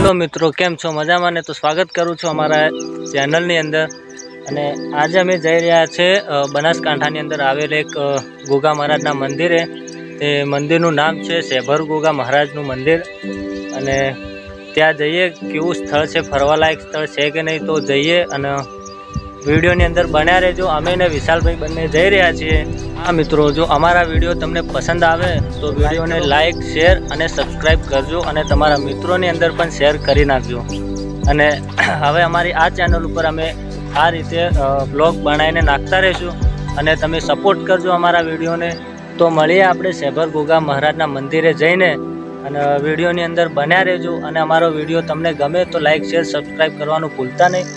Hello મિત્રો, કેમ છો? મજામાં ને? તો સ્વાગત કરું છું અમારા ચેનલની અંદર. અને આજે અમે જઈ રહ્યા છે બનાસકાંઠાની અંદર આવેલ એક ગોગા મહારાજના મંદિરે. તે મંદિરનું નામ છે શેભર ગોગા મહારાજનું મંદિર. અને ત્યાં જઈએ, કેવું સ્થળ છે, ફરવાલાયક સ્થળ છે કે નહીં, તો જઈએ અને વિડીયોની અંદર બન્યા રહેજો. અમે ને વિશાલભાઈ બંને જઈ રહ્યા છીએ. હા મિત્રો, જો અમારા વિડીયો તમને પસંદ આવે તો વિડીયોને લાઈક, શેર અને સબસ્ક્રાઈબ કરજો અને તમારા મિત્રોની અંદર પણ શેર કરી નાખજો. અને હવે અમારી આ ચેનલ ઉપર અમે આ રીતે બ્લોગ બનાવીને નાખતા રહીશું અને તમે સપોર્ટ કરજો અમારા વિડીયોને. તો મળીએ આપણે શેભર ગોગા મહારાજના મંદિરે જઈને, અને વિડીયોની અંદર બન્યા રહેજો. અને અમારો વિડીયો તમને ગમે તો લાઈક, શેર, સબસ્ક્રાઈબ કરવાનું ભૂલતા નહીં.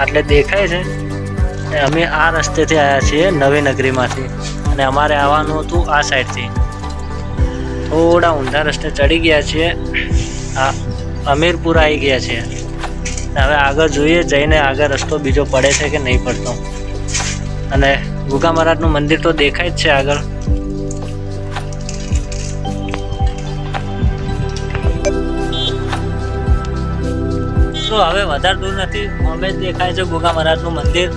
એટલે દેખાય છે અમે આ રસ્તેથી આવ્યા છીએ નવી નગરીમાંથી, અને અમારે આવવાનું હતું આ સાઈડથી. થોડા ઊંધા રસ્તે ચડી ગયા છીએ, આ અમીરપુર આવી ગયા છીએ. હવે આગળ જોઈએ, જઈને આગળ રસ્તો બીજો પડે છે કે નહીં પડતો. અને ગોગા મહારાજનું મંદિર તો દેખાય જ છે આગળ. તો હવે વધારે દૂર નથી, અમે જ દેખાય છે ગોગા મહારાજનું મંદિર.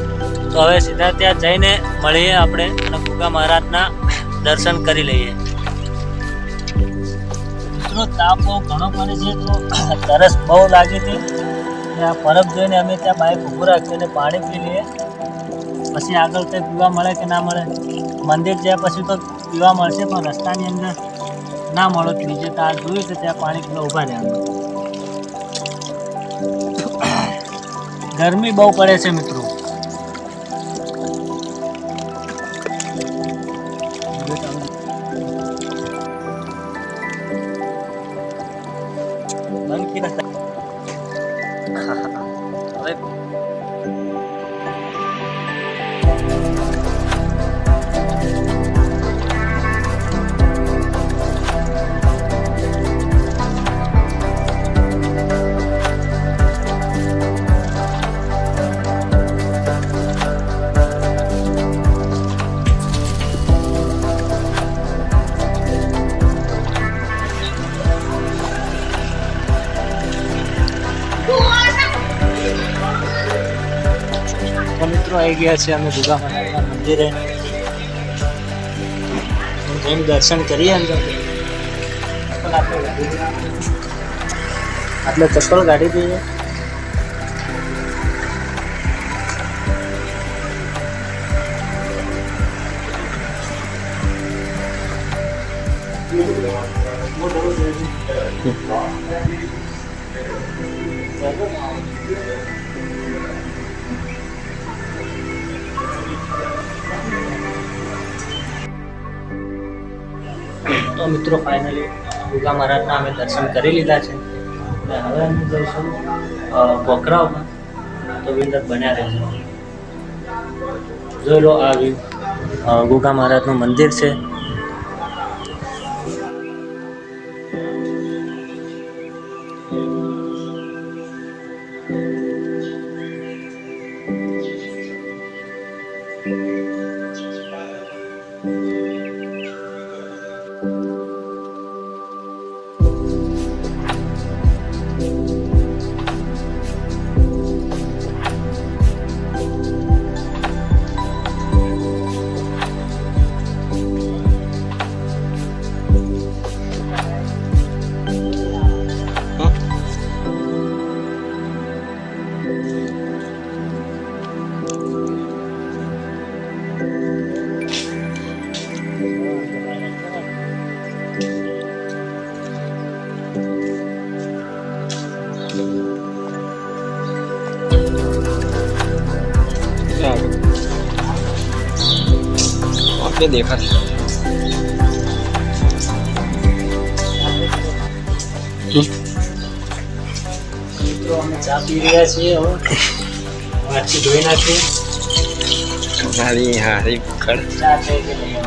તો હવે સીધા ત્યાં જઈને મળીએ આપણે અને ગોગા મહારાજના દર્શન કરી લઈએ. મિત્રો, તાપ બહુ ઘણો પડે છે, તો તરસ બહુ લાગી હતી. આ પરબ જોઈને અમે ત્યાં બાઇક ઊભું રાખીને પાણી પી લઈએ, પછી આગળ કંઈ પીવા મળે કે ના મળે. મંદિર જ્યાં પછી તો પીવા મળશે, પણ રસ્તાની અંદર ના મળે. બીજે તો આ જોયું છે ત્યાં પાણી પીવા ઊભા રહ્યા. ગરમી બહુ પડે છે મિત્રો. મિત્રો, આવી ગયા છે અમે ગોગા મહારાજના મંદિરે. જઈને દર્શન કરીએ અંદર. આપણે ચપ્પલ કાઢી દઈએ. તો મિત્રો, ફાઇનલી ગોગા મહારાજના અમે દર્શન કરી લીધા છે. અને હવે અમે જઈશું પોખરાવમાં. તો વિંદર બન્યા રહેશે. જોઈ લો, આ ગોગા મહારાજનું મંદિર છે. બે દેખાશે. મિત્રો અમે ચા પી રહ્યા છીએ. હવે વાતચીત ધોઈ નાખીએ. હારી હારી પકડ. ચા છે કે નહીં?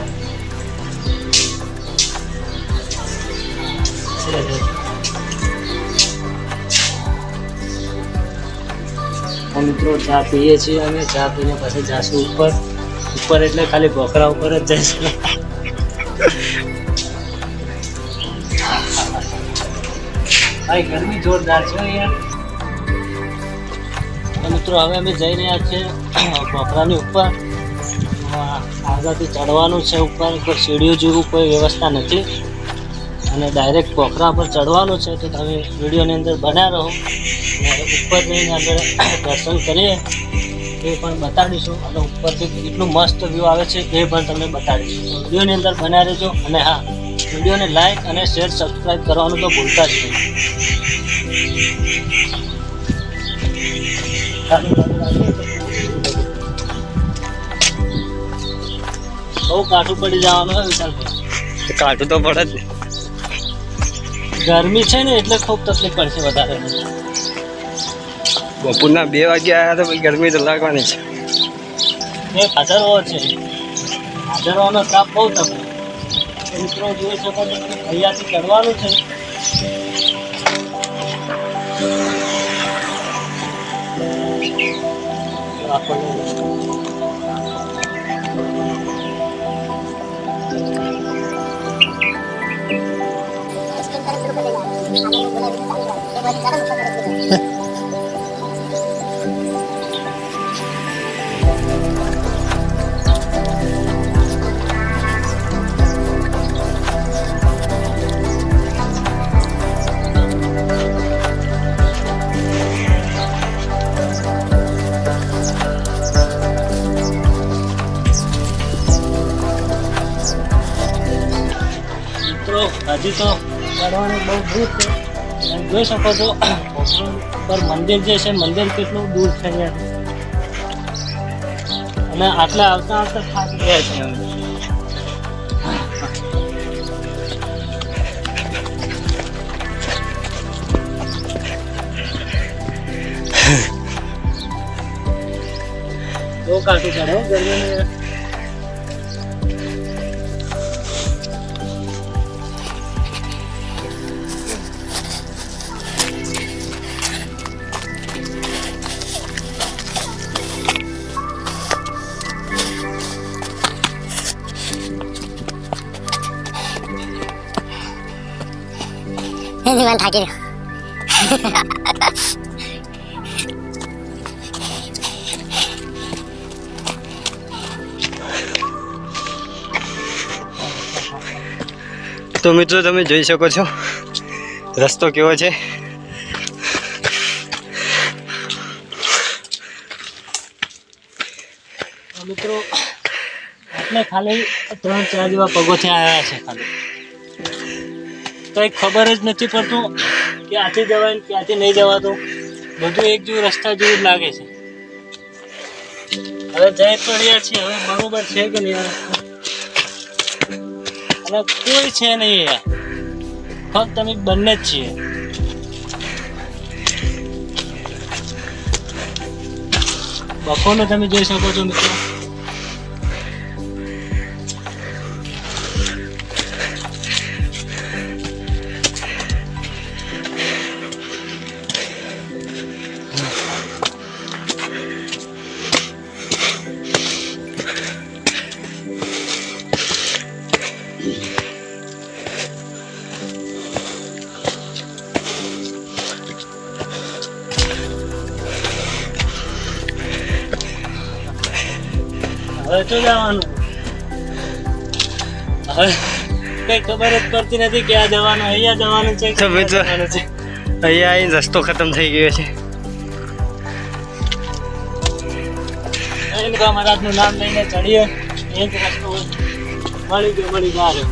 મિત્રો ચા પીએ છીએ અમે. ચા પીને પછી જાશું ઉપર. ઉપર એટલે ખાલી ભોખરા ઉપર જ જઈશું. ભાઈ ગરમી જોરદાર છે અહીંયા. તો મિત્રો હવે અમે જઈ રહ્યા છીએ ભોખરાની ઉપર. આગળથી ચડવાનું છે ઉપર. કોઈ સીડીઓ જેવું કોઈ વ્યવસ્થા નથી અને ડાયરેક્ટ ભોખરા પર ચડવાનું છે. તો તમે વિડીયોની અંદર બન્યા રહો. ઉપર જઈને આપણે દર્શન કરીએ એ પણ બતાડીશું અને ઉપરથી કેટલું મસ્ત વ્યૂ આવે છે એ પણ તમને બતાડીશું. તો વિડીયોની અંદર બન્યા રહેજો. અને હા, વિડીયોને લાઈક અને શેર સબસ્ક્રાઈબ કરવાનું તો ભૂલતા જ નહીં. બહુ કાઠું પડી જવાનું હોય વિશાલભાઈ. કાઢું તો પડે જ. ગરમી છે ને એટલે ખૂબ તકલીફ પડશે વધારે. બપોરના 2 વાગ્યા આવ્યા તો પછી ગરમી તો લાગવાની છે. એક હાજરવો છે. હાજરવાનો તાપ બહુ તકલીફ. મિત્રો જોઈ શકો છો અહીંયાથી ચડવાનું છે. હજી તો ચડવાનું બહુ દૂર છે. જોઈ શકો છો પર મંદિર જે છે, મંદિર કેટલું દૂર છે અહીંયા. અને આટલા આવતા આવતા થાકી ગયા છે અમે. બહુ કાઢું ચડે ગરમી. જીવન થાકી ગયો. તો મિત્રો તમે જોઈ શકો છો રસ્તો કેવો છે. મિત્રો આપણે ખાલી 3-4 જેવા પગોથી આવ્યા છે ખાલી. કંઈ ખબર જ નથી પડતું ક્યાંથી જવાય ને ક્યાંથી નહીં જવાતું. બધું એક જેવું રસ્તા જેવું જ લાગે છે. હવે જઈ તો રહ્યા છીએ. હવે બરોબર છે કે નહીં? અને કોઈ છે નહીં યાર. ફક્ત અમે બંને જ છીએ. બપોરનો તમે જોઈ શકો છો મિત્રો. હવે તો જવાનું. હવે કઈ ખબર જ પડતી નથી ક્યાં જવાનું. અહીંયા જવાનું છે કે જવાનું છે. અહીંયા આવીને રસ્તો ખતમ થઈ ગયો છે. મહારાજનું નામ લઈને ચડીએ એ જ રસ્તો મળી જાય.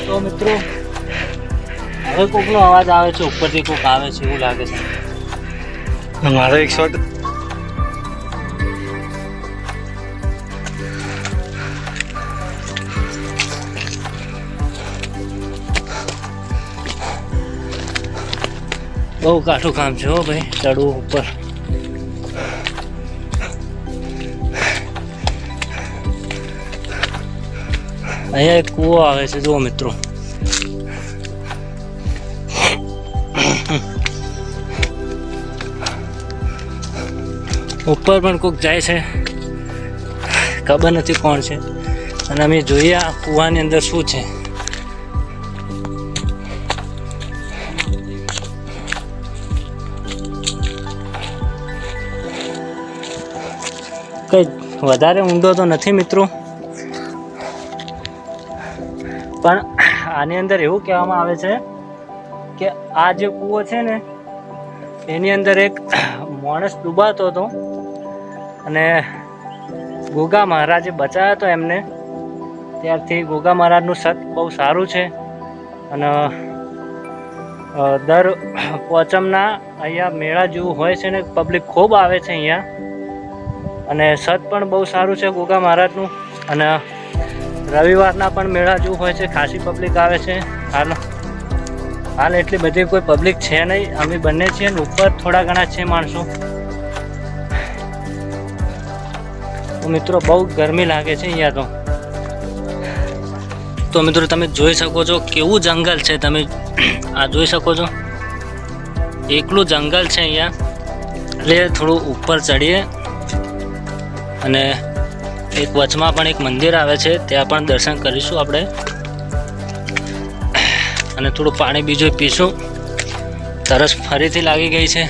તો મિત્રો હવે કોકનો અવાજ આવે છે, ઉપરથી કોક આવે છે એવું લાગે છે. મારો એક શોટ બહુ કાઠું કામ છે હો ભાઈ, ચડવું ઉપર. અહીંયા એક કૂવો આવે છે જુઓ મિત્રો. ઉપર પણ કોક જાય છે, ખબર નથી કોણ છે. અને અમે જોઈએ આ કૂવાની અંદર શું છે. કંઈ વધારે ઊંડો તો નથી મિત્રો, પણ આની અંદર એવું કહેવામાં આવે છે કે આ જે કૂવો છે ને એની અંદર એક માણસ ડૂબાતો હતો અને ગોગા મહારાજે બચાવ્યો હતો એમને. ત્યારથી ગોગા મહારાજનું સત બહુ સારું છે અને દર પોચમના અહીંયા મેળા જેવું હોય છે ને પબ્લિક ખૂબ આવે છે અહીંયા. અને સત પણ બહુ સારું છે ગોગા મહારાજનું. અને રવિવારના પણ મેળા જેવું હોય છે, ખાસી પબ્લિક આવે છે. હાલ એટલી બધી કોઈ પબ્લિક છે નહીં, અમે બંને છીએ ને ઉપર થોડા ઘણા છે માણસો. તો મિત્રો બહુ ગરમી લાગે છે અહીંયા તો મિત્રો તમે જોઈ શકો છો કેવું જંગલ છે. તમે આ જોઈ શકો છો, એકલું જંગલ છે અહીંયા. એટલે થોડું ઉપર ચડીએ અને એક વચમાં પણ એક મંદિર આવે છે, ત્યાં પણ દર્શન કરીશું આપણે. અને થોડું પાણી બીજું પીશું, તરસ ફરીથી લાગી ગઈ છે.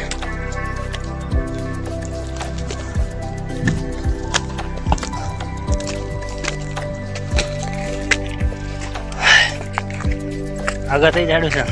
આગળ થઈ જાડું છે.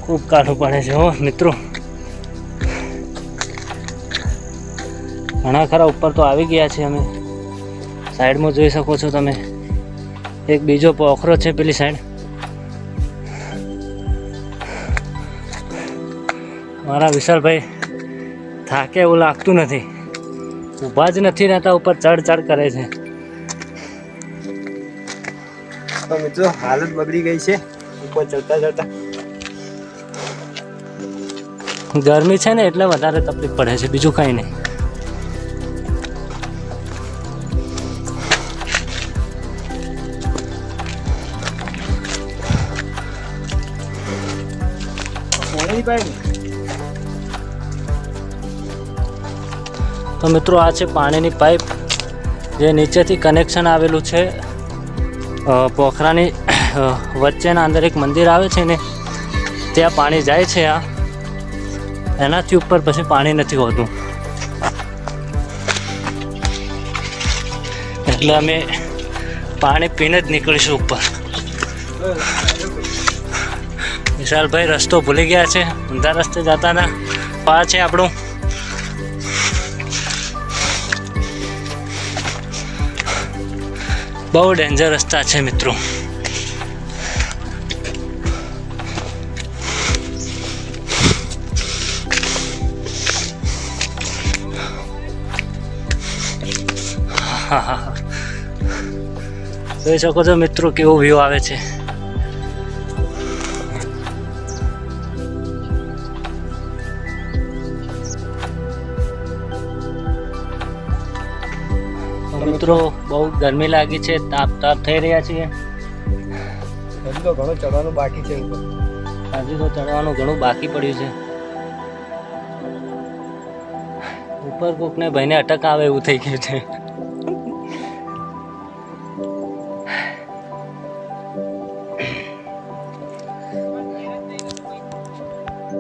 ખૂબ કાઠું પડે છે હો મિત્રો. ઘણા ખરા ઉપર તો આવી ગયા છે અમે. સાઈડમાં જોઈ શકો છો તમે, એક બીજો પોખરો છે પેલી સાઈડ. મારા વિશાલભાઈ થાકે એવું લાગતું નથી, ઊભા જ નથી રહેતા, ઉપર ચડ કરે છે. તો મિત્રો હાલત બગડી ગઈ છે ઉપર ચડતા ચડતા. ગરમી છે ને એટલે વધારે તકલીફ પડે છે, બીજું કંઈ નહીં. તો મિત્રો આ છે પાણીની પાઇપ, જે નીચેથી કનેક્શન આવેલું છે પોખરાની વચ્ચેના અંદર એક મંદિર આવે છે ને ત્યાં પાણી જાય છે. આ એનાથી ઉપર પછી પાણી નથી હોતું, એટલે અમે પાણી પીને જ નીકળીશું ઉપર. વિશાલભાઈ રસ્તો ભૂલી ગયા છે, ઊંધા રસ્તે જતા હતા. પા છે આપણું. બહુ ડેન્જર રસ્તા છે મિત્રો. જોઈ શકો છો મિત્રો કેવો વ્યૂ આવે છે. મિત્રો બહુ ગરમી લાગી છે, તાપ થઈ રહ્યા છીએ. હજુ તો ઘણું ચડવાનું બાકી છે. હજુ તો ચડવાનું ઘણું બાકી પડ્યું છે. ઉપર કોકને ભાઈને અટક આવે એવું થઈ ગયું છે.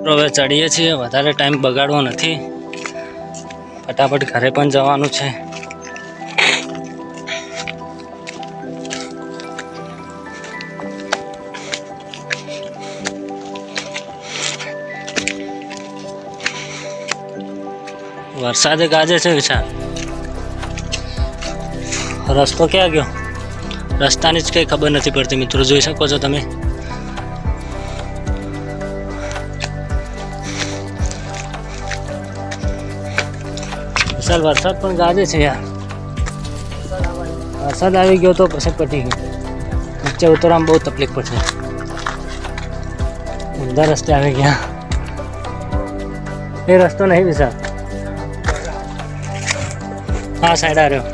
હવે ચડીએ છીએ, વધારે ટાઈમ બગાડવો નથી, ફટાફટ ઘરે પણ જવાનું છે. વરસાદે ગાજે છે વિશાલ. રસ્તો ક્યાં ગયો? રસ્તાની જ કંઈ ખબર નથી પડતી મિત્રો, જોઈ શકો છો તમે. વિશાલ વરસાદ પણ ગાજે છે યાર. વરસાદ આવી ગયો તો પછી પતી ગયું. નીચે ઉતરવામાં બહુ તકલીફ પડશે. ઊંધા રસ્તે આવી ગયા. એ રસ્તો નહીં વિશાલ, હા સાઈડ આ રહ્યો.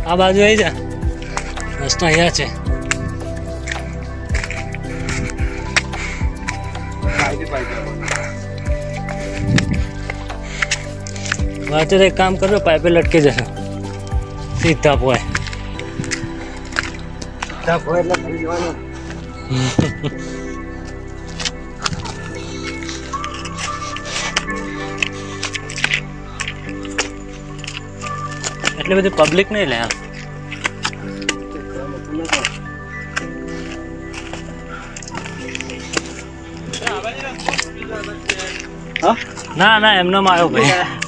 આ બાજુ આવી જા, રસ્તો અહીંયા છે. વાંચે એક કામ કરજો, પાઇપે લટકી જશે સીધા પોય. એટલે થઈ જવાનું. એટલી બધી પબ્લિક નહીં લે. ના ના એમનો આવ્યો ભાઈ.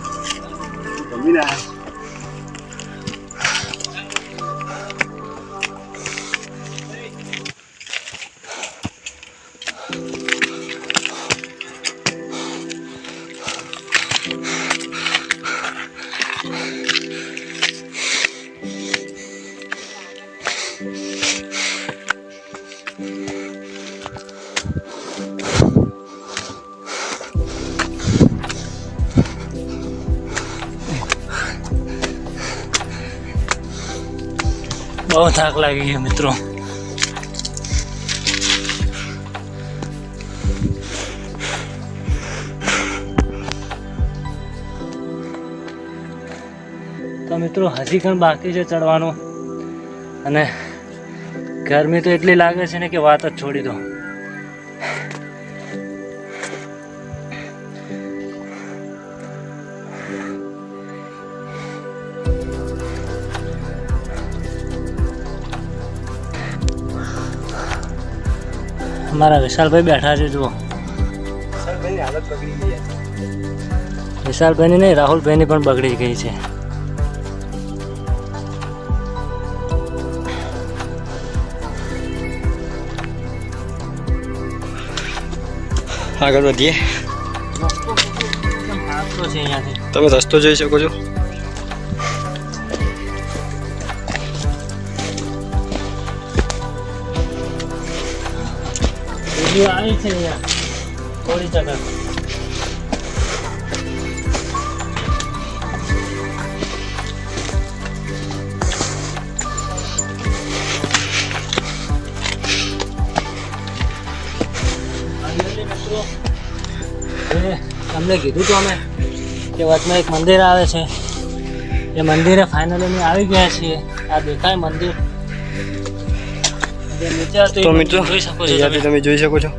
બહુ થાક લાગી ગયો મિત્રો. તો મિત્રો હજી પણ બાકી છે ચડવાનું, અને ગરમી તો એટલી લાગે છે ને કે વાત જ છોડી દો. અમારા વિશાલભાઈ બેઠા છે જુઓ. હાલત બગડી ગઈ. વિશાલભાઈની નહીં, રાહુલભાઈની પણ બગડી ગઈ છે. આગળ વધીએ. તમે રસ્તો જોઈ શકો છો. આવી છે અહીંયા થોડી જગા. તમને કીધું તો અમે કે વચમાં એક મંદિર આવે છે, એ મંદિરે ફાઇનલી અમે આવી ગયા છીએ. આ દેખાય મંદિર. તો મિત્રો જોઈ શકો છો અહીંયાથી તમે જોઈ શકો છો.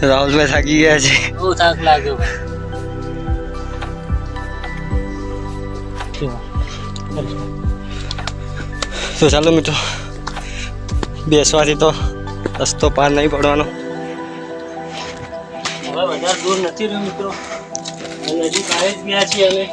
રાહુલભાઈ થાકી ગયા છે. બહુ થાક લાગ્યો ભાઈ. તો ચાલો મિત્રો, બેસવાથી તો રસ્તો પાર નહીં પડવાનો. હવે વધારે દૂર નથી રહ્યું મિત્રો, નજીક આવી જ ગયા છીએ અમે.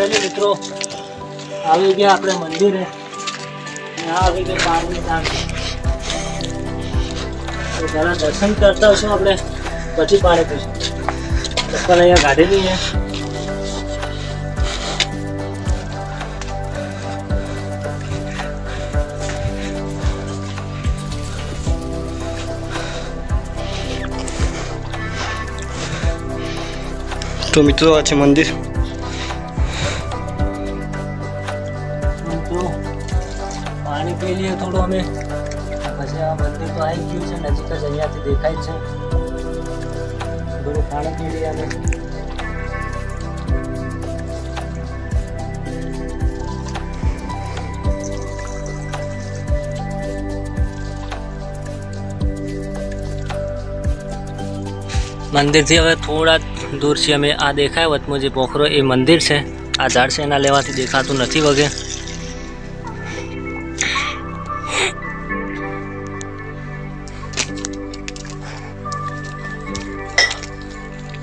ફાઇનલી મિત્રો આવી ગયા આપણે મંદિરે. અને આ આવી ગઈ પાણીની ટાંકી. તો પહેલાં દર્શન કરતા હશું આપણે, પછી પાણી પીશું. ચપ્પલ અહીંયા કાઢી દઈએ. તો મિત્રો આ છે મંદિર. તો પાણી પી લઈએ થોડું અમે, પછી આ મંદિર તો આવી ગયું છે નજીક જ, અહીંયાથી દેખાય છે. થોડું પાણી પી લઈએ અમે. મંદિરથી હવે થોડા દૂરથી અમે આ દેખાય વચમાં જે પોખરો એ મંદિર છે. આ ઝાડ છે એના લેવાથી દેખાતું નથી વગે.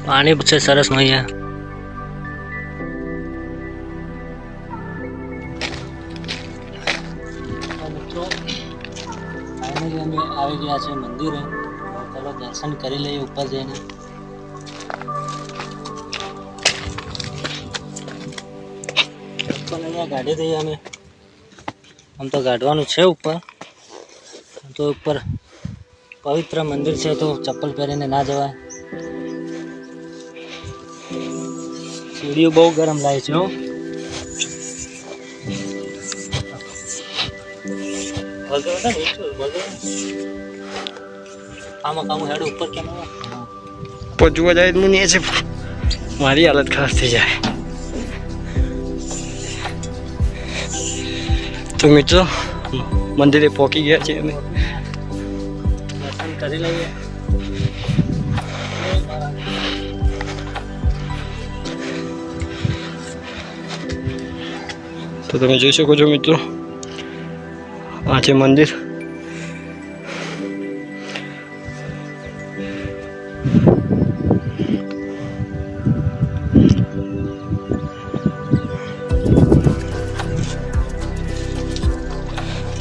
પાણી છે સરસ નું અહીંયા. મિત્રો ફાઇનલી અમે આવી ગયા છે મંદિરે. ચાલો દર્શન કરી લઈએ ઉપર જઈને. ચપ્પલ અહીંયા કાઢી દઈએ અમે. આમ તો કાઢવાનું છે ઉપર, તો ઉપર પવિત્ર મંદિર છે તો ચપ્પલ પહેરીને ના જવાય. સીડીઓ બહુ ગરમ લાગે છે. આમાં કામ હેડ ઉપર કેમ પહોંચવા જાય તો નહીં છે, મારી હાલત ખરાબ થઈ જાય. તો મિત્રો મંદિરે પહોંચી ગયા છે અમે. દર્શન કરી લઈએ. તો તમે જોઈ શકો છો મિત્રો, આ છે મંદિર.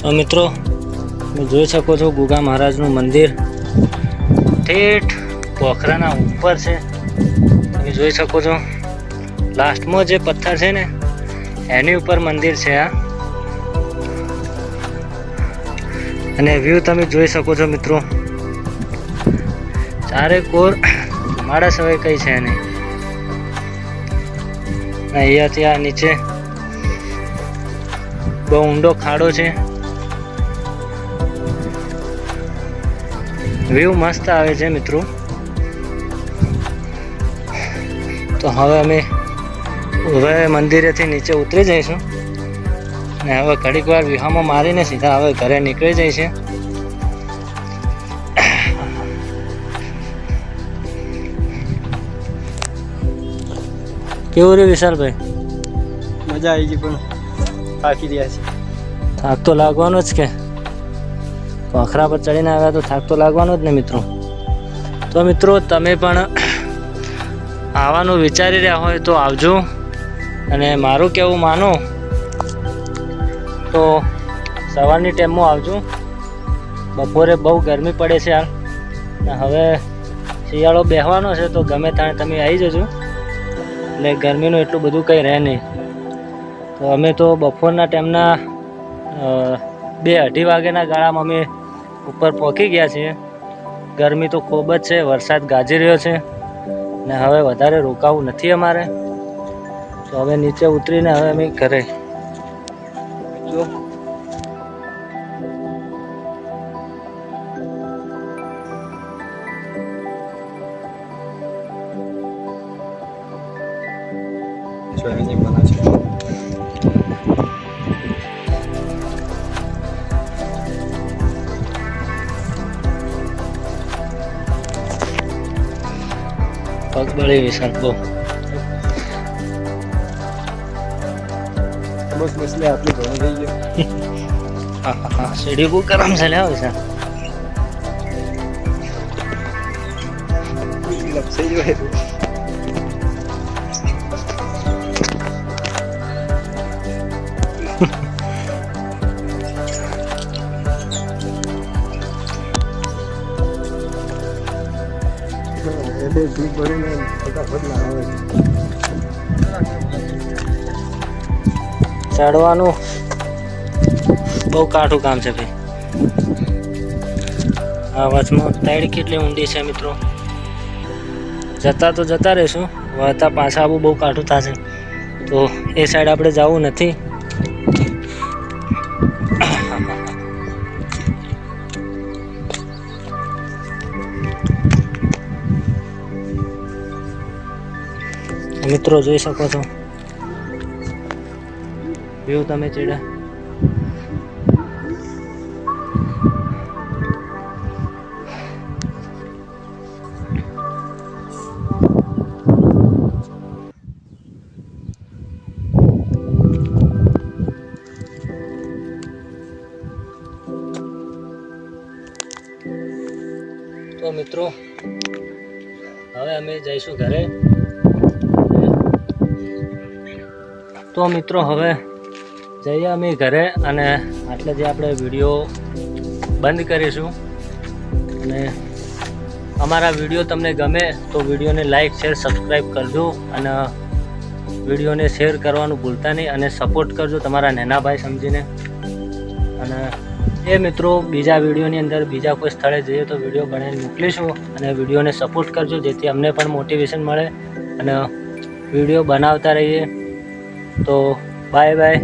તો મિત્રો તમે જોઈ શકો છો ગુગા મહારાજનું મંદિર ઠેઠ પોખરાના ઉપર છે. તમે જોઈ શકો છો લાસ્ટમાં જે પથ્થર છે ને એની ઉપર મંદિર છે આ. અને વ્યૂ તમે જોઈ શકો છો મિત્રો, ચારે કોર માળા સવાય કઈ છે નહીં. અહીંયાથી આ નીચે બહુ ઊંડો ખાડો છે. વ્યૂ મસ્ત આવે છે મિત્રો. તો હવે અમે મંદિરેથી નીચે ઉતરી જઈશું ને હવે ઘડીક વાર વિહામો મારીને સીધા હવે ઘરે નીકળી જઈશે. કેવું રે વિશાલભાઈ? મજા આવી ગઈ, પણ થાકી રહ્યા છે. થાક તો લાગવાનો જ કે, પોખરા પર ચડીને આવ્યા તો થાક તો લાગવાનો જ ને મિત્રો. તો મિત્રો તમે પણ આવવાનું વિચારી રહ્યા હોય તો આવજો. અને મારું કહેવું માનો તો સવારની ટાઈમમાં આવજો. બપોરે બહુ ગરમી પડે છે હાલ, ને હવે શિયાળો બેસવાનો છે તો ગમે ત્યાં તમે આવી જજો. એટલે ગરમીનું એટલું બધું કંઈ રહે નહીં. તો અમે તો બપોરના ટાઈમના 2-2:30 વાગ્યાના ગાળામાં અમે ઉપર પહોંચી ગયા છીએ. ગરમી તો ખૂબ જ છે, વરસાદ ગાજી રહ્યો છે ને હવે વધારે રોકાવું નથી અમારે. તો હવે નીચે ઉતરીને હવે અમે ઘરે. જો પગ બળી વિશાલ બહુ. બસ બસ લે, આટલી ઘણું થઈ ગયું. હા સીડી બહુ ગરમ છે લે વિશાલ. લપસાઈ જાય. ચડવાનું બહુ કાઠું કામ છે ભાઈ. આ વચમાં તાઈડ કેટલી ઊંડી છે મિત્રો. જતા તો જતા રહીશું, વળતા પાછા આવવું બહુ કાઠું થશે, તો એ સાઈડ આપણે જવું નથી. મિત્રો જોઈ શકો છો વ્યૂ તમે ચડ્યા. તો મિત્રો હવે અમે જઈશું ઘરે. તો મિત્રો હવે જઈએ અમે ઘરે અને આટલે જે આપણે વિડીયો બંધ કરીશું. અને અમારા વિડીયો તમને ગમે તો વિડીયોને લાઈક શેર સબસ્ક્રાઈબ કરજો અને વિડીયોને શેર કરવાનું ભૂલતા નહીં અને સપોર્ટ કરજો તમારા નાના ભાઈ સમજીને. અને એ મિત્રો બીજા વિડીયોની અંદર બીજા કોઈ સ્થળે જઈએ તો વિડીયો બનાવીને મોકલીશું અને વિડીયોને સપોર્ટ કરજો જેથી અમને પણ મોટિવેશન મળે અને વિડીયો બનાવતા રહીએ. તો બાય બાય,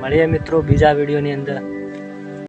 મળીએ મિત્રો બીજા વિડીયોની અંદર.